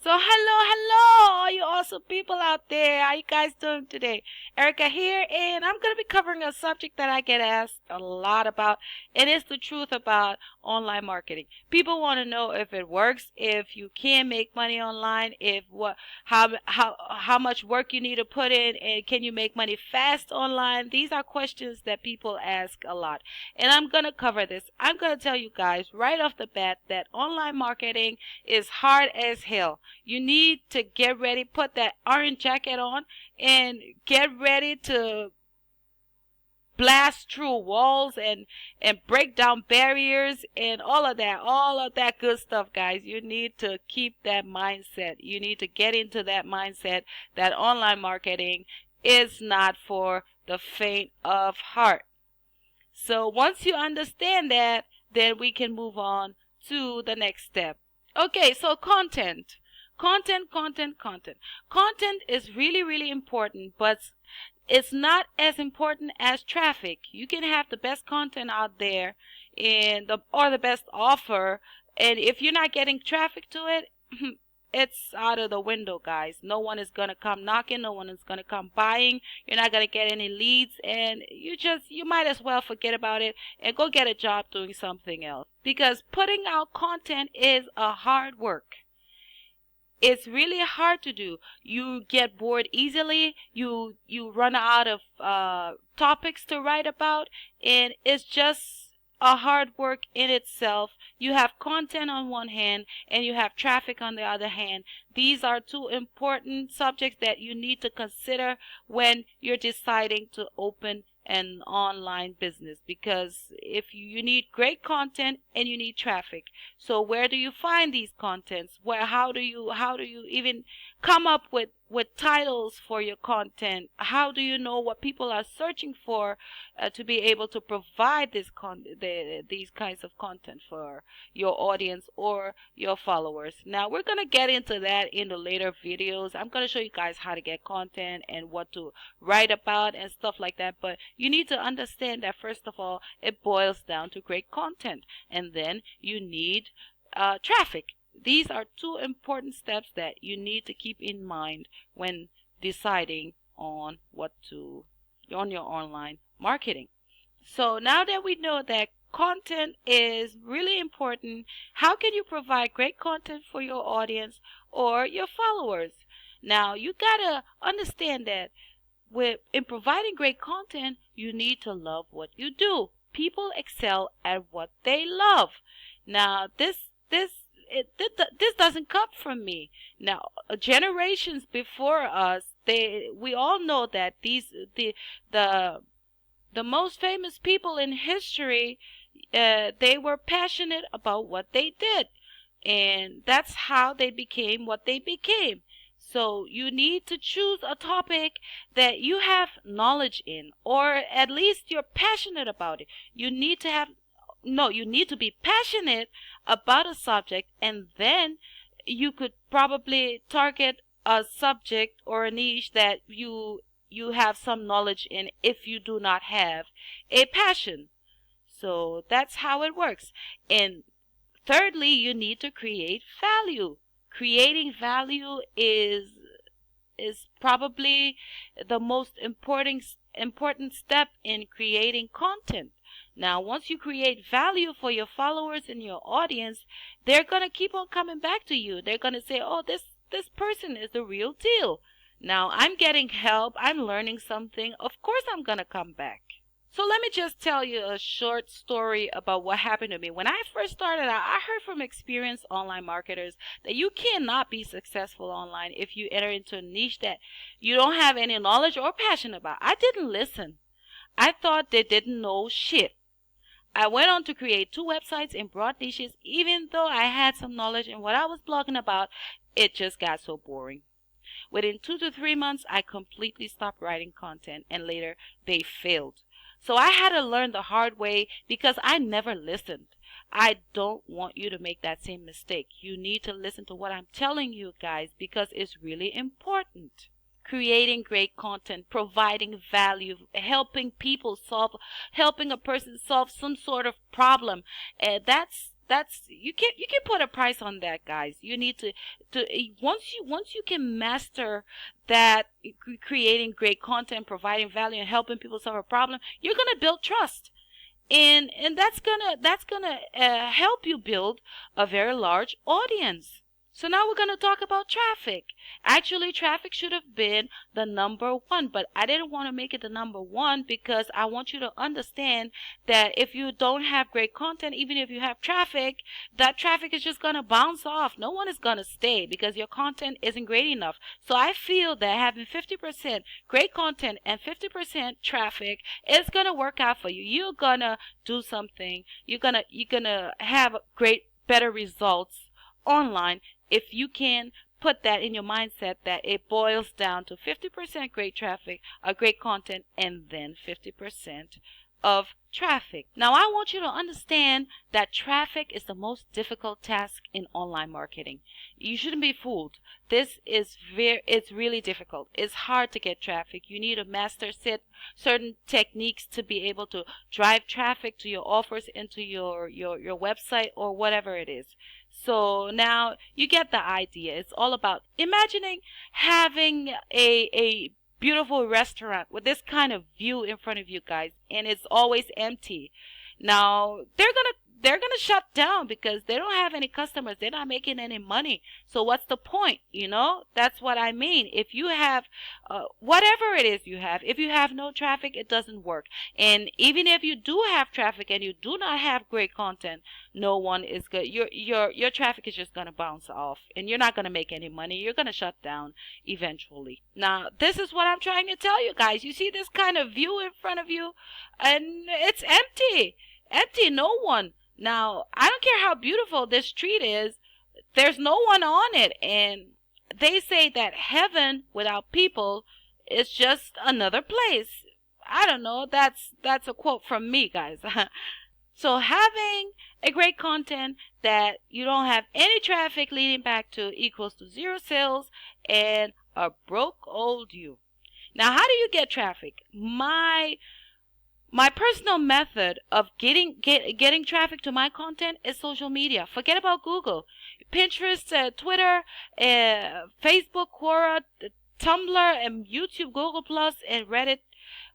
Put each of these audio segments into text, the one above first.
So hello, all you awesome people out there. How you guys doing today? Erica here, and I'm going to be covering a subject that I get asked a lot about, and it's the truth about online marketing. People want to know if it works, if you can make money online, how much work you need to put in, and can you make money fast online? These are questions that people ask a lot, and I'm going to cover this. I'm going to tell you guys right off the bat that online marketing is hard as hell. You need to get ready, put that orange jacket on, and get ready to blast through walls and break down barriers and all of that good stuff, guys. You need to keep that mindset. You need to get into that mindset that online marketing is not for the faint of heart. So once you understand that, then we can move on to the next step. Okay, so content. Content is really important, but it's not as important as traffic. You can have the best content out there or the best offer, and if you're not getting traffic to it, it's out of the window, guys. No one is going to come knocking, no one is going to come buying. You're not going to get any leads, and you might as well forget about it and go get a job doing something else, because putting out content is a hard work. It's really hard to do. You get bored easily. You run out of topics to write about, and it's just a hard work in itself. You have content on one hand and you have traffic on the other hand. These are two important subjects that you need to consider when you're deciding to open an online business, because if you need great content and you need traffic. So where do you find these contents? How do you even come up with titles for your content? How do you know what people are searching for to be able to provide these kinds of content for your audience or your followers? Now we're going to get into that in the later videos. I'm going to show you guys how to get content and what to write about and stuff like that, but you need to understand that first of all, it boils down to great content, and then you need traffic. These are two important steps that you need to keep in mind when deciding on your online marketing. So now that we know that content is really important, how can you provide great content for your audience or your followers? Now you gotta understand that in providing great content, you need to love what you do. People excel at what they love. Now this doesn't come from me. Now generations before us, we all know that the most famous people in history, they were passionate about what they did, and that's how they became what they became. So you need to choose a topic that you have knowledge in, or at least you're passionate about it. You need to be passionate about a subject, and then you could probably target a subject or a niche that you have some knowledge in if you do not have a passion. So that's how it works. And thirdly, you need to create value. Creating value is probably the most important step in creating content. Now, once you create value for your followers and your audience, they're going to keep on coming back to you. They're going to say, oh, this person is the real deal. Now, I'm getting help. I'm learning something. Of course, I'm going to come back. So let me just tell you a short story about what happened to me. When I first started out, I heard from experienced online marketers that you cannot be successful online if you enter into a niche that you don't have any knowledge or passion about. I didn't listen. I thought they didn't know shit. I went on to create 2 websites in broad niches. Even though I had some knowledge in what I was blogging about, it just got so boring. Within 2 to 3 months, I completely stopped writing content, and later they failed. So I had to learn the hard way because I never listened. I don't want you to make that same mistake. You need to listen to what I'm telling you guys, because it's really important. Creating great content, providing value, helping a person solve some sort of problem. That's you can put a price on that, guys. You need to once you can master that, creating great content, providing value, and helping people solve a problem, you're gonna build trust, and that's gonna help you build a very large audience. So now we're going to talk about traffic. Actually, traffic should have been the number one, but I didn't want to make it the number one because I want you to understand that if you don't have great content, even if you have traffic, that traffic is just going to bounce off. No one is going to stay because your content isn't great enough. So I feel that having 50% great content and 50% traffic is going to work out for you. You're going to do something. You're going to have great, better results online if you can put that in your mindset, that it boils down to 50% great traffic, great content, and then 50% of traffic. Now, I want you to understand that traffic is the most difficult task in online marketing. You shouldn't be fooled. It's really difficult. It's hard to get traffic. You need to master certain techniques to be able to drive traffic to your offers, into your website, or whatever it is. So now you get the idea. It's all about imagining having a beautiful restaurant with this kind of view in front of you, guys, and it's always empty. Now they're gonna shut down because they don't have any customers. They're not making any money. So what's the point? That's what I mean. If you have whatever it is you have, if you have no traffic, it doesn't work. And even if you do have traffic and you do not have great content, no one is good. Your traffic is just gonna bounce off, and you're not gonna make any money. You're gonna shut down eventually. Now, this is what I'm trying to tell you, guys. You see this kind of view in front of you, and it's empty. Empty, no one. Now, I don't care how beautiful this street is, there's no one on it. And they say that heaven without people is just another place. I don't know. That's a quote from me, guys. So having a great content that you don't have any traffic leading back to equals to zero sales and a broke old you. Now, how do you get traffic? My personal method of getting traffic to my content is social media. Forget about Google. Pinterest, Twitter, Facebook, Quora, Tumblr, and YouTube, Google Plus, and Reddit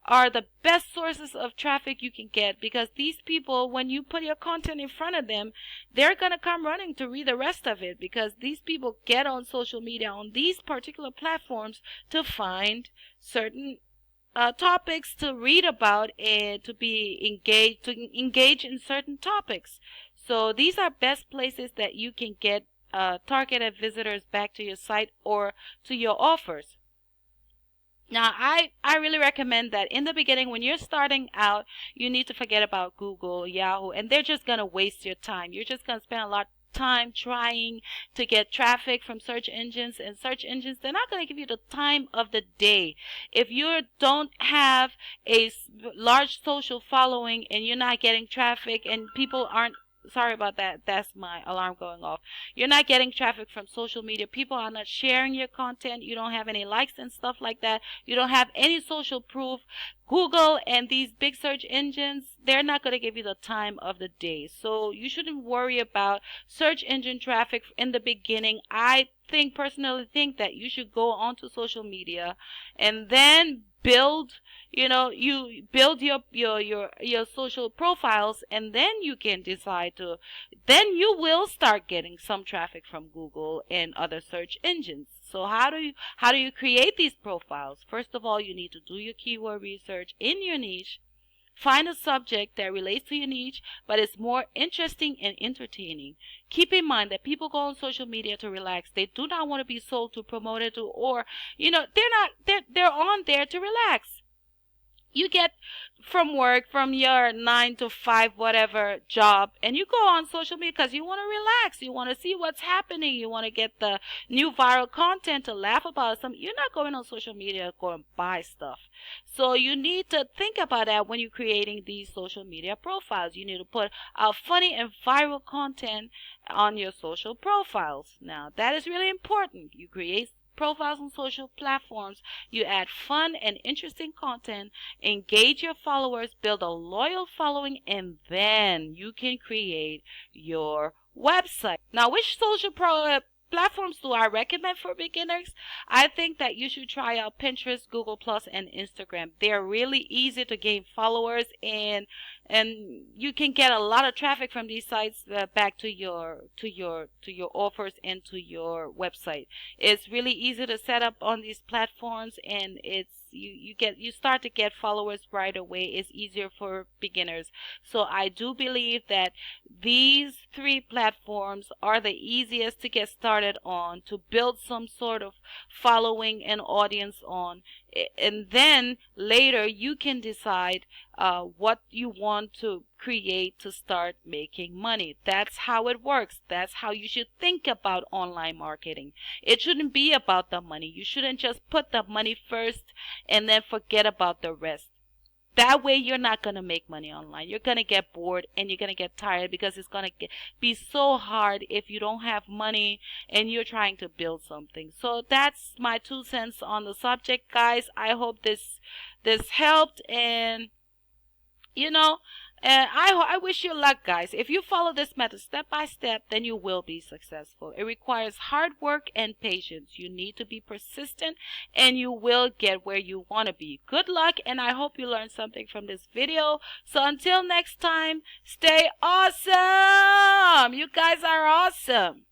are the best sources of traffic you can get, because these people, when you put your content in front of them, they're going to come running to read the rest of it, because these people get on social media on these particular platforms to find certain topics to read about and to engage in certain topics. So these are best places that you can get targeted visitors back to your site or to your offers. Now, I really recommend that in the beginning, when you're starting out, you need to forget about Google, Yahoo, and they're just going to waste your time. You're just going to spend a lot time trying to get traffic from search engines, and search engines, they're not going to give you the time of the day. If you don't have a large social following and you're not getting traffic, and people aren't, sorry about that, that's my alarm going off, you're not getting traffic from social media, people are not sharing your content, you don't have any likes and stuff like that, you don't have any social proof, Google and these big search engines, they're not going to give you the time of the day. So you shouldn't worry about search engine traffic in the beginning. I personally think that you should go onto social media and then you build your social profiles, and then you can decide to, then you will start getting some traffic from Google and other search engines. So how do you create these profiles? First of all, you need to do your keyword research in your niche. Find a subject that relates to your niche, but is more interesting and entertaining. Keep in mind that people go on social media to relax. They do not want to be sold to, promoted to, or they're on there to relax. You get from work, from your 9 to 5 whatever job, and you go on social media because you want to relax, you want to see what's happening, you want to get the new viral content to laugh about something. You're not going on social media to go and buy stuff. So you need to think about that when you're creating these social media profiles. You need to put out funny and viral content on your social profiles. Now, that is really important. You create profiles on social platforms, you add fun and interesting content, engage your followers, build a loyal following, and then you can create your website. Now, which platforms do I recommend for beginners? I think that you should try out Pinterest, Google Plus, and Instagram. They're really easy to gain followers, and you can get a lot of traffic from these sites back to your offers and to your website. It's really easy to set up on these platforms, and you start to get followers right away. It's easier for beginners. So I do believe that these three platforms are the easiest to get started on, to build some sort of following and audience on. And then later you can decide what you want to create to start making money. That's how it works. That's how you should think about online marketing. It shouldn't be about the money. You shouldn't just put the money first and then forget about the rest. That way you're not going to make money online. You're going to get bored and you're going to get tired, because it's going to be so hard if you don't have money and you're trying to build something. So that's my 2 cents on the subject, guys. I hope this helped, and you know, I wish you luck, guys. If you follow this method step by step, then you will be successful. It requires hard work and patience. You need to be persistent, and you will get where you want to be. Good luck, and I hope you learned something from this video. So until next time, stay awesome. You guys are awesome.